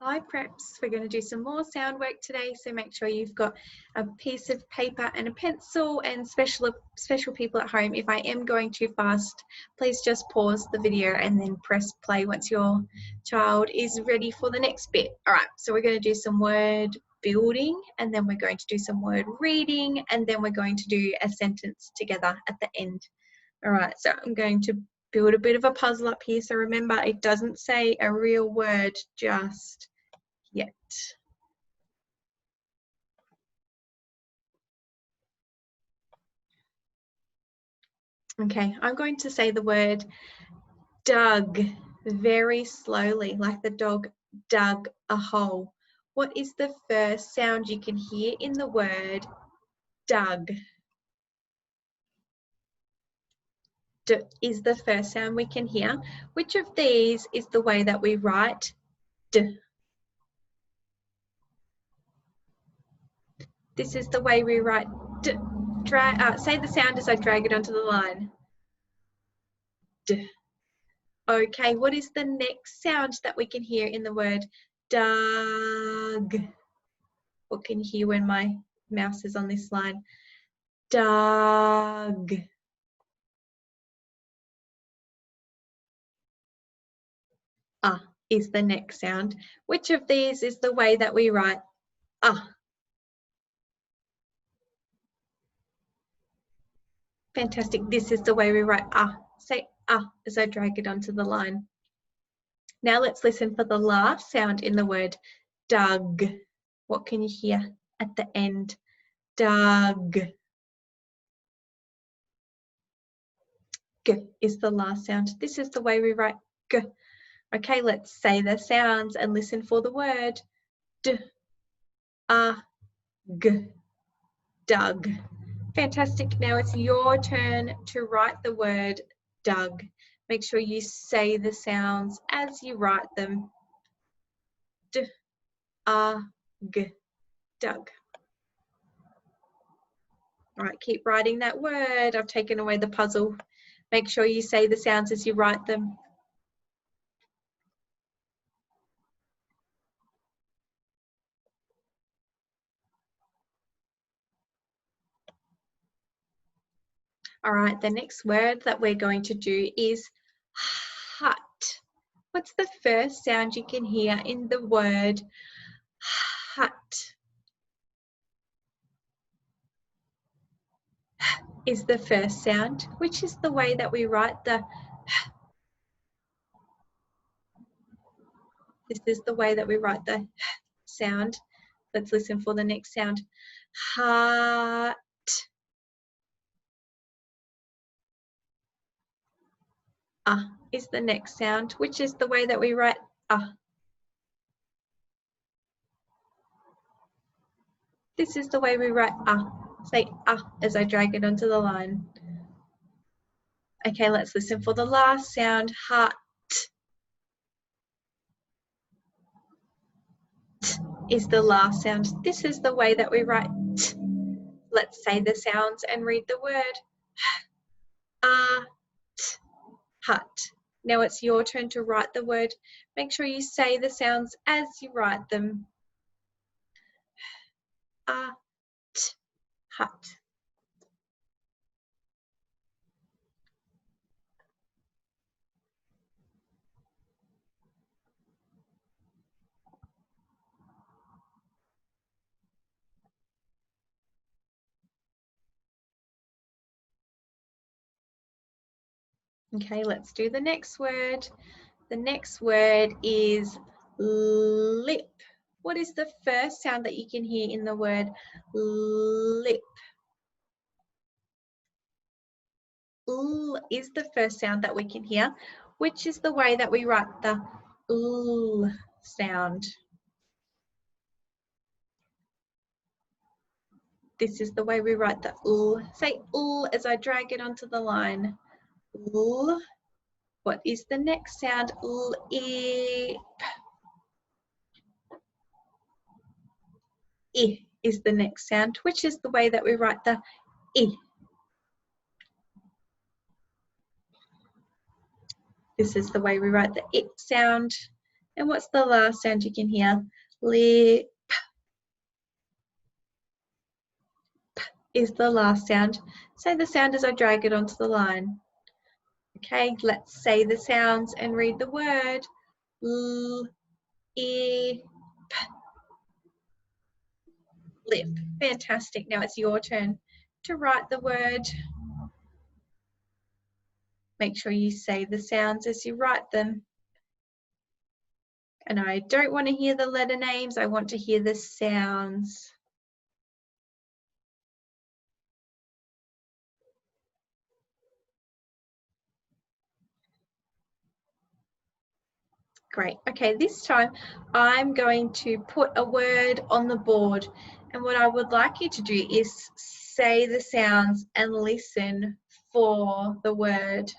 Hi preps, we're going to do some more sound work today, so make sure you've got a piece of paper and a pencil, and special people at home, if I am going too fast, please just pause the video and then press play once your child is ready for the next bit. Alright, so we're going to do some word building, and then we're going to do some word reading, and then we're going to do a sentence together at the end. Alright, so I'm going to build a bit of a puzzle up here. So remember, it doesn't say a real word just yet. Okay, I'm going to say the word dug very slowly, like the dog dug a hole. What is the first sound you can hear in the word dug? D is the first sound we can hear. Which of these is the way that we write D? This is the way we write D. Say the sound as I drag it onto the line. D. Okay, what is the next sound that we can hear in the word dug? What can you hear when my mouse is on this line? Dug. Is the next sound. Which of these is the way that we write Fantastic. This is the way we write Say as I drag it onto the line. Now let's listen for the last sound in the word dug. What can you hear at the end? Dug. G is the last sound. This is the way we write G. Okay, let's say the sounds and listen for the word D, G, dug. Fantastic. Now it's your turn to write the word dug. Make sure you say the sounds as you write them. D, G, dug. All right, keep writing that word. I've taken away the puzzle. Make sure you say the sounds as you write them. All right, the next word that we're going to do is hut. What's the first sound you can hear in the word hut? Is the first sound, which is the way that we write the This is the way that we write the sound. Let's listen for the next sound. Hut. Is the next sound, which is the way that we write This is the way we write Say as I drag it onto the line. Okay, let's listen for the last sound. Hut. Is the last sound. This is the way that we write T. Let's say the sounds and read the word. Hut. Now it's your turn to write the word. Make sure you say the sounds as you write them. Hut. Okay, let's do the next word. The next word is lip. What is the first sound that you can hear in the word lip? L is the first sound that we can hear, which is the way that we write the L sound. This is the way we write the L. Say L as I drag it onto the line. L. What is the next sound? Lip. I is the next sound, which is the way that we write the I. This is the way we write the it sound. And what's the last sound you can hear? Lip is the last sound. Say the sound as I drag it onto the line. Okay, let's say the sounds and read the word. L, I, lip. Fantastic. Now it's your turn to write the word. Make sure you say the sounds as you write them. And I don't want to hear the letter names. I want to hear the sounds. Great. Okay, this time I'm going to put a word on the board. And what I would like you to do is say the sounds and listen for the word.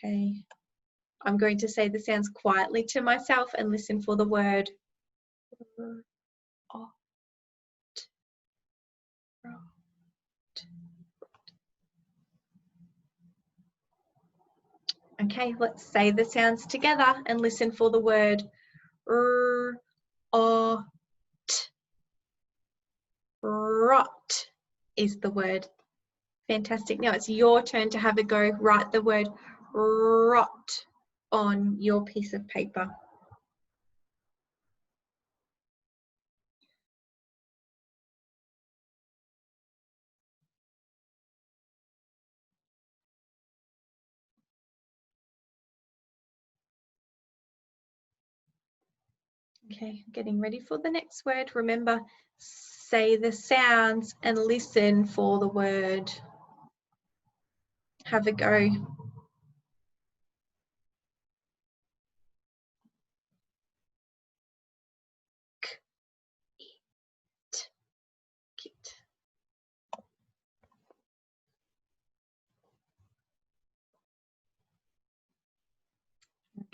Okay. I'm going to say the sounds quietly to myself and listen for the word. Okay, let's say the sounds together and listen for the word. Rot is the word. Fantastic. Now it's your turn to have a go. Write the word rot on your piece of paper. Okay, getting ready for the next word. Remember, say the sounds and listen for the word. Have a go.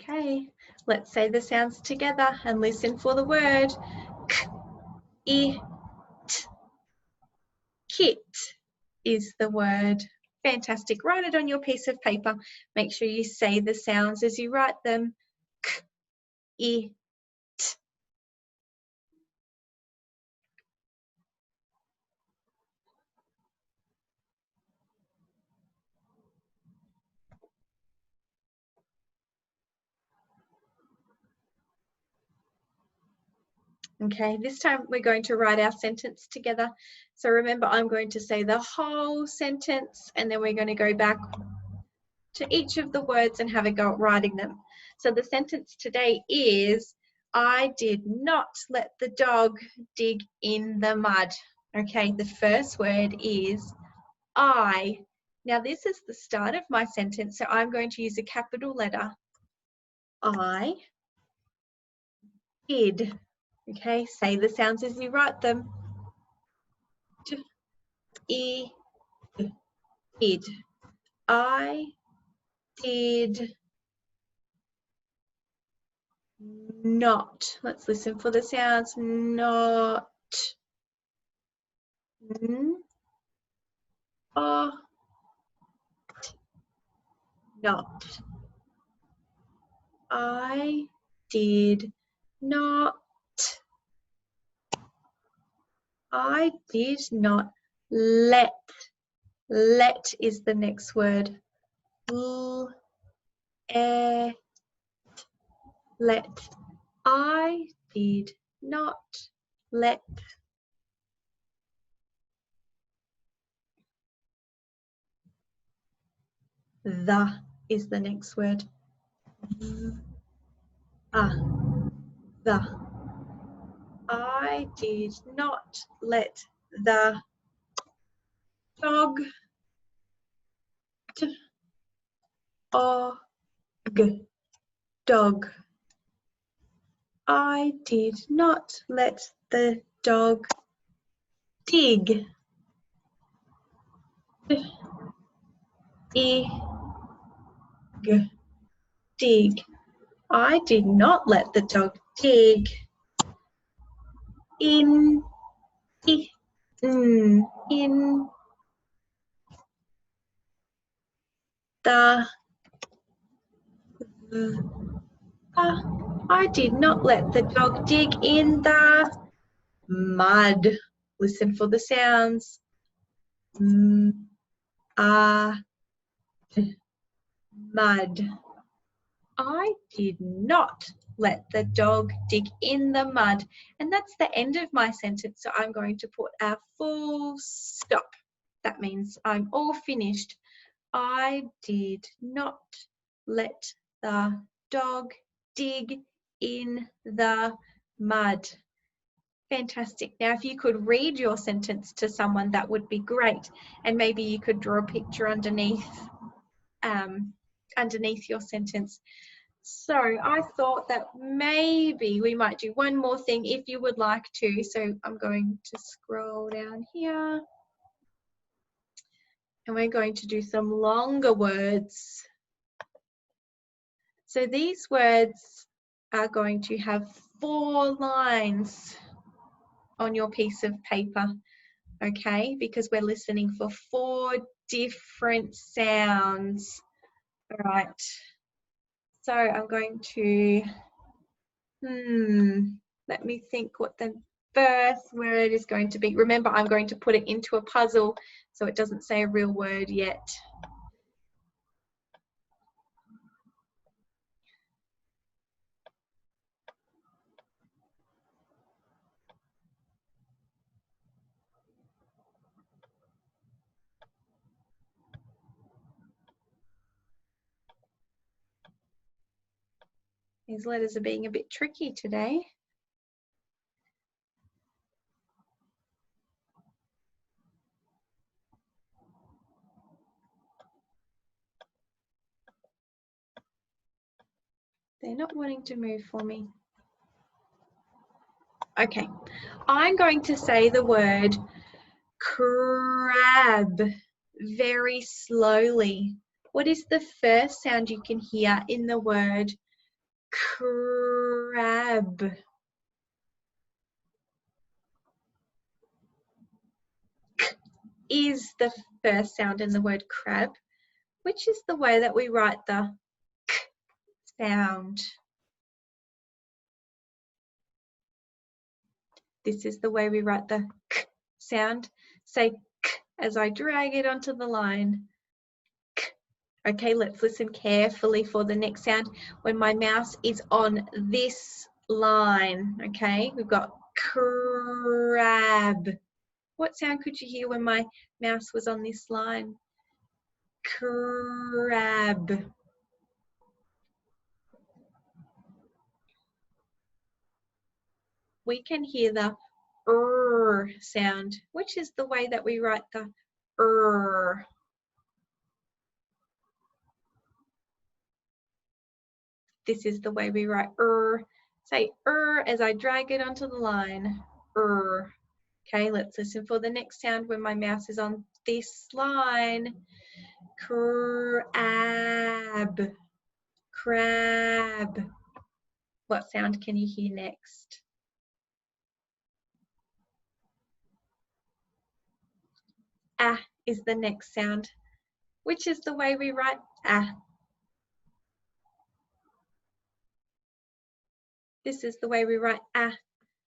Okay, let's say the sounds together and listen for the word. K, it, kit is the word. Fantastic. Write it on your piece of paper. Make sure you say the sounds as you write them. K, it. Okay, this time we're going to write our sentence together. So remember, I'm going to say the whole sentence and then we're going to go back to each of the words and have a go at writing them. So the sentence today is, I did not let the dog dig in the mud. Okay, the first word is I. Now this is the start of my sentence, so I'm going to use a capital letter. I did. Okay, say the sounds as you write them. I did. I did not. Let's listen for the sounds. Not. Not. I did not. I did not let. Let is the next word. Let. I did not let. The is the next word. The. I did not let the dog dog. I did not let the dog dig. Dig. I did not let the dog dig in the I did not let the dog dig in the mud. Listen for the sounds. Mud. I did not let the dog dig in the mud. And that's the end of my sentence. So I'm going to put a full stop. That means I'm all finished. I did not let the dog dig in the mud. Fantastic. Now, if you could read your sentence to someone, that would be great. And maybe you could draw a picture underneath your sentence. So I thought that maybe we might do one more thing if you would like to. So I'm going to scroll down here. And we're going to do some longer words. So these words are going to have 4 lines on your piece of paper, okay? Because we're listening for 4 different sounds. All right. So I'm going to, let me think what the first word is going to be. Remember, I'm going to put it into a puzzle so it doesn't say a real word yet. These letters are being a bit tricky today. They're not wanting to move for me. Okay, I'm going to say the word crab very slowly. What is the first sound you can hear in the word crab? K is the first sound in the word crab. Which is the way that we write the k sound? This is the way we write the k sound. Say k as I drag it onto the line. K. Okay, let's listen carefully for the next sound when my mouse is on this line. Okay, we've got crab. What sound could you hear when my mouse was on this line? Crab. We can hear the sound, which is the way that we write the This is the way we write Say as I drag it onto the line. Okay, let's listen for the next sound when my mouse is on this line. Crab. Crab. What sound can you hear next? Ah is the next sound, which is the way we write ah. This is the way we write ah.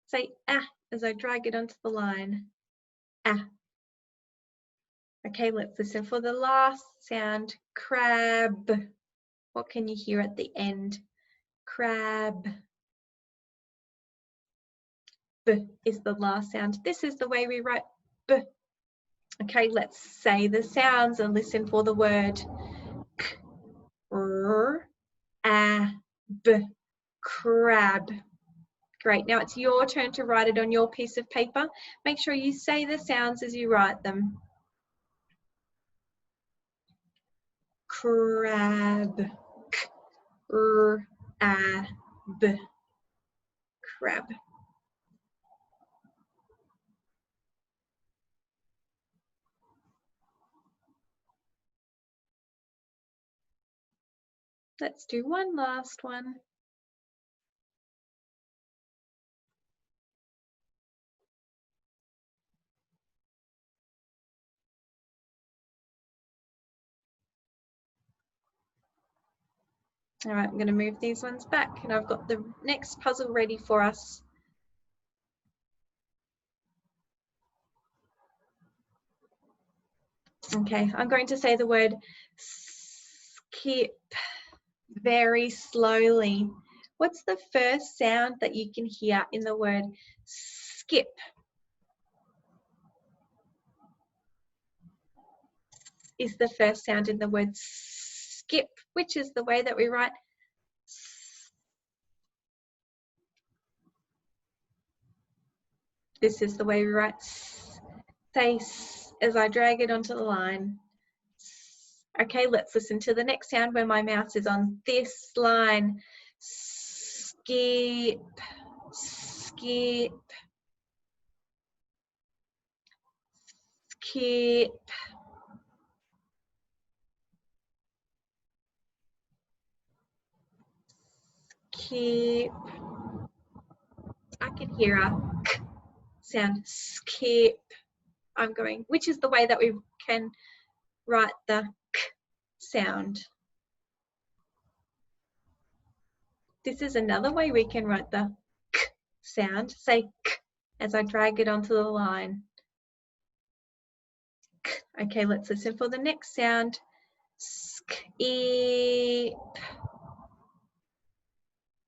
Say ah as I drag it onto the line. Ah. Okay, let's listen for the last sound. Crab. What can you hear at the end? Crab. B is the last sound. This is the way we write B. Okay, let's say the sounds and listen for the word k, r, a, b, crab. Great, now it's your turn to write it on your piece of paper. Make sure you say the sounds as you write them. Crab, k, r, a, b, crab. Let's do one last one. All right, I'm going to move these ones back, and I've got the next puzzle ready for us. Okay, I'm going to say the word skip very slowly. What's the first sound that you can hear in the word skip? Is the first sound in the word skip, which is the way that we write. This is the way we write. Say as I drag it onto the line. Okay, let's listen to the next sound when my mouse is on this line. Skip, skip, skip. Skip. I can hear a k sound. Skip. I'm going, which is the way that we can write the k sound. This is another way we can write the k sound. Say k as I drag it onto the line. K. Okay, let's listen for the next sound. Skip.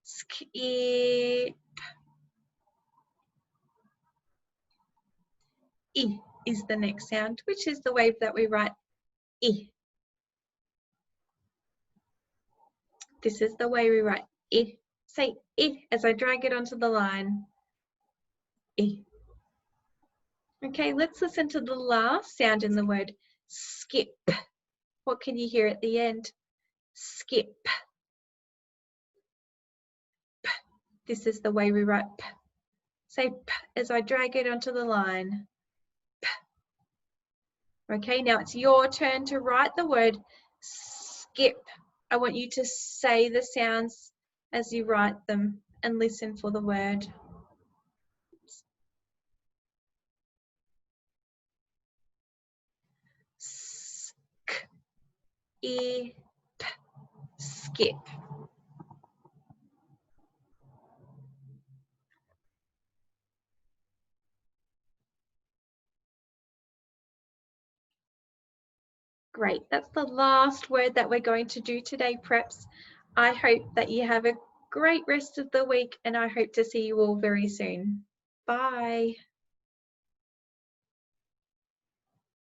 Skip. I is the next sound, which is the way that we write I. This is the way we write I. Say I as I drag it onto the line. I. Okay, let's listen to the last sound in the word skip. What can you hear at the end? Skip. P. This is the way we write P. Say P as I drag it onto the line. P. Okay, now it's your turn to write the word skip. I want you to say the sounds as you write them and listen for the word. Sk, I, p, skip. Great, that's the last word that we're going to do today, preps. I hope that you have a great rest of the week, and I hope to see you all very soon. Bye.